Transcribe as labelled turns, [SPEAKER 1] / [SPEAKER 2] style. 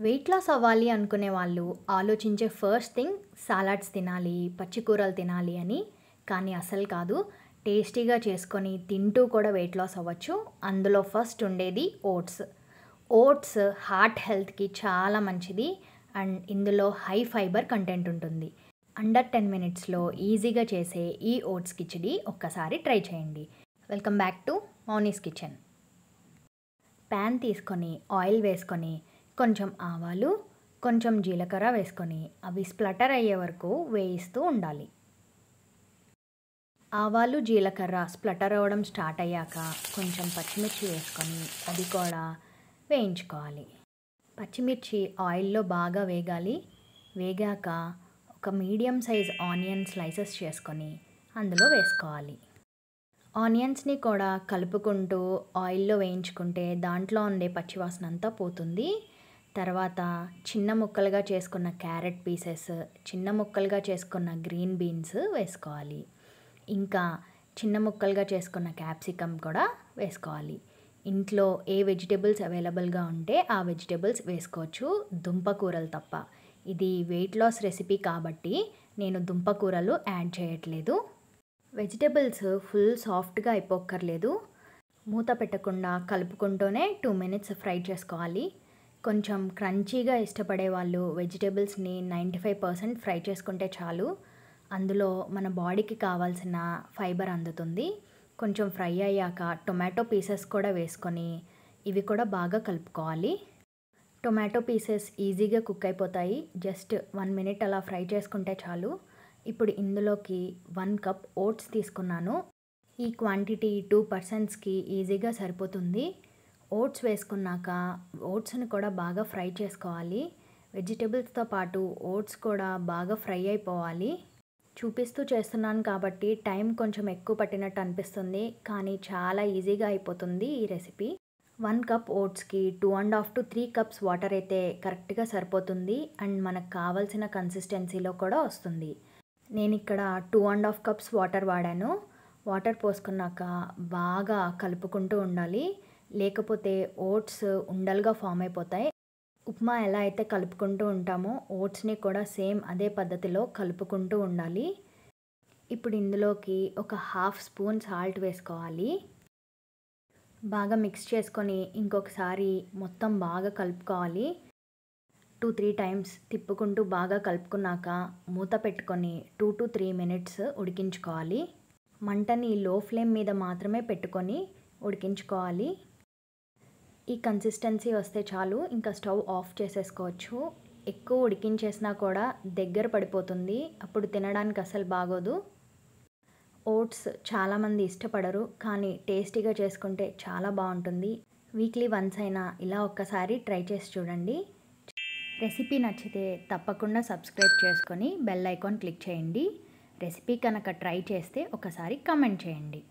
[SPEAKER 1] Weight loss అవ్వాలి అనుకునే వాళ్ళు ఆలోచించే ఫస్ట్ థింగ్ సాలడ్స్ తినాలి, పచ్చికూరలు తినాలి అని. కానీ అసలు కాదు. టేస్టీగా చేసుకొని తింటూ కూడా వెయిట్ లాస్ అవ్వచ్చు. అందులో ఫస్ట్ ఉండేది ఓట్స్. ఓట్స్ హార్ట్ హెల్త్కి చాలా మంచిది అండ్ ఇందులో హై ఫైబర్ కంటెంట్ ఉంటుంది. అండర్ 10 మినిట్స్లో ఈజీగా చేసే ఈ ఓట్స్ కిచిడి ఒక్కసారి ట్రై చేయండి. Welcome back to Mouni's kitchen. Pan తీసుకొని ఆయిల్ వేసుకొని కొంచెం ఆవాలు, కొంచెం జీలకర్ర వేసుకొని అవి స్ప్లటర్ అయ్యే వరకు వేయిస్తూ ఉండాలి. ఆవాలు, జీలకర్ర స్ప్లటర్ అవ్వడం స్టార్ట్ అయ్యాక కొంచెం పచ్చిమిర్చి వేసుకొని అది కూడా వేయించుకోవాలి. పచ్చిమిర్చి ఆయిల్లో బాగా వేగాలి. వేగాక ఒక మీడియం సైజ్ ఆనియన్ స్లైసెస్ చేసుకొని అందులో వేసుకోవాలి. ఆనియన్స్ని కూడా కలుపుకుంటూ ఆయిల్లో వేయించుకుంటే దాంట్లో ఉండే పచ్చివాసన అంతా పోతుంది. తర్వాత చిన్న ముక్కలుగా చేసుకున్న క్యారెట్ పీసెస్, చిన్న ముక్కలుగా చేసుకున్న గ్రీన్ బీన్స్ వేసుకోవాలి. ఇంకా చిన్న ముక్కలుగా చేసుకున్న క్యాప్సికమ్ కూడా వేసుకోవాలి. ఇంట్లో ఏ వెజిటేబుల్స్ అవైలబుల్గా ఉంటే ఆ వెజిటేబుల్స్ వేసుకోవచ్చు, దుంపకూరలు తప్ప. ఇది వెయిట్ లాస్ రెసిపీ కాబట్టి నేను దుంపకూరలు యాడ్ చేయట్లేదు. వెజిటేబుల్స్ ఫుల్ సాఫ్ట్గా అయిపోక్కర్లేదు. మూత పెట్టకుండా కలుపుకుంటూనే 2 మినిట్స్ ఫ్రై చేసుకోవాలి. కొంచెం క్రంచీగా ఇష్టపడే వాళ్ళు వెజిటేబుల్స్ని 95% ఫ్రై చేసుకుంటే చాలు. అందులో మన బాడీకి కావాల్సిన ఫైబర్ అందుతుంది. కొంచెం ఫ్రై అయ్యాక టొమాటో పీసెస్ కూడా వేసుకొని ఇవి కూడా బాగా కలుపుకోవాలి. టొమాటో పీసెస్ ఈజీగా కుక్ అయిపోతాయి. జస్ట్ 1 మినిట్ అలా ఫ్రై చేసుకుంటే చాలు. ఇప్పుడు ఇందులోకి 1 కప్ ఓట్స్ తీసుకున్నాను. ఈ క్వాంటిటీ 2 పర్సన్స్కి ఈజీగా సరిపోతుంది. ఓట్స్ వేసుకున్నాక ఓట్స్ని కూడా బాగా ఫ్రై చేసుకోవాలి. వెజిటేబుల్స్తో పాటు ఓట్స్ కూడా బాగా ఫ్రై అయిపోవాలి. చూపిస్తూ చేస్తున్నాను కాబట్టి టైం కొంచెం ఎక్కువ పట్టినట్టు అనిపిస్తుంది, కానీ చాలా ఈజీగా అయిపోతుంది ఈ రెసిపీ. 1 కప్ ఓట్స్కి 2.5 to 3 కప్స్ వాటర్ అయితే కరెక్ట్గా సరిపోతుంది అండ్ మనకు కావాల్సిన కన్సిస్టెన్సీలో కూడా వస్తుంది. నేను ఇక్కడ 2.5 కప్స్ వాటర్ వాడాను. వాటర్ పోసుకున్నాక బాగా కలుపుకుంటూ ఉండాలి, లేకపోతే ఓట్స్ ఉండలుగా ఫామ్ అయిపోతాయి. ఉప్మా ఎలా అయితే కలుపుకుంటూ ఉంటామో ఓట్స్ని కూడా సేమ్ అదే పద్ధతిలో కలుపుకుంటూ ఉండాలి. ఇప్పుడు ఇందులోకి ఒక 1/2 స్పూన్ సాల్ట్ వేసుకోవాలి. బాగా మిక్స్ చేసుకొని ఇంకొకసారి మొత్తం బాగా కలుపుకోవాలి. 2-3 టైమ్స్ తిప్పుకుంటూ బాగా కలుపుకున్నాక మూత పెట్టుకొని 2 to 3 మినిట్స్ ఉడికించుకోవాలి. మంటని లో ఫ్లేమ్ మీద మాత్రమే పెట్టుకొని ఉడికించుకోవాలి. ఈ కన్సిస్టెన్సీ వస్తే చాలు, ఇంకా స్టవ్ ఆఫ్ చేసేసుకోవచ్చు. ఎక్కువ ఉడికించేసినా కూడా దగ్గర పడిపోతుంది, అప్పుడు తినడానికి అసలు బాగోదు. ఓట్స్ చాలామంది ఇష్టపడరు, కానీ టేస్టీగా చేసుకుంటే చాలా బాగుంటుంది. వీక్లీ వన్స్ అయినా ఇలా ఒక్కసారి ట్రై చేసి చూడండి. రెసిపీ నచ్చితే తప్పకుండా సబ్స్క్రైబ్ చేసుకొని బెల్ ఐకాన్ క్లిక్ చేయండి. రెసిపీ కనుక ట్రై చేస్తే ఒకసారి కామెంట్ చేయండి.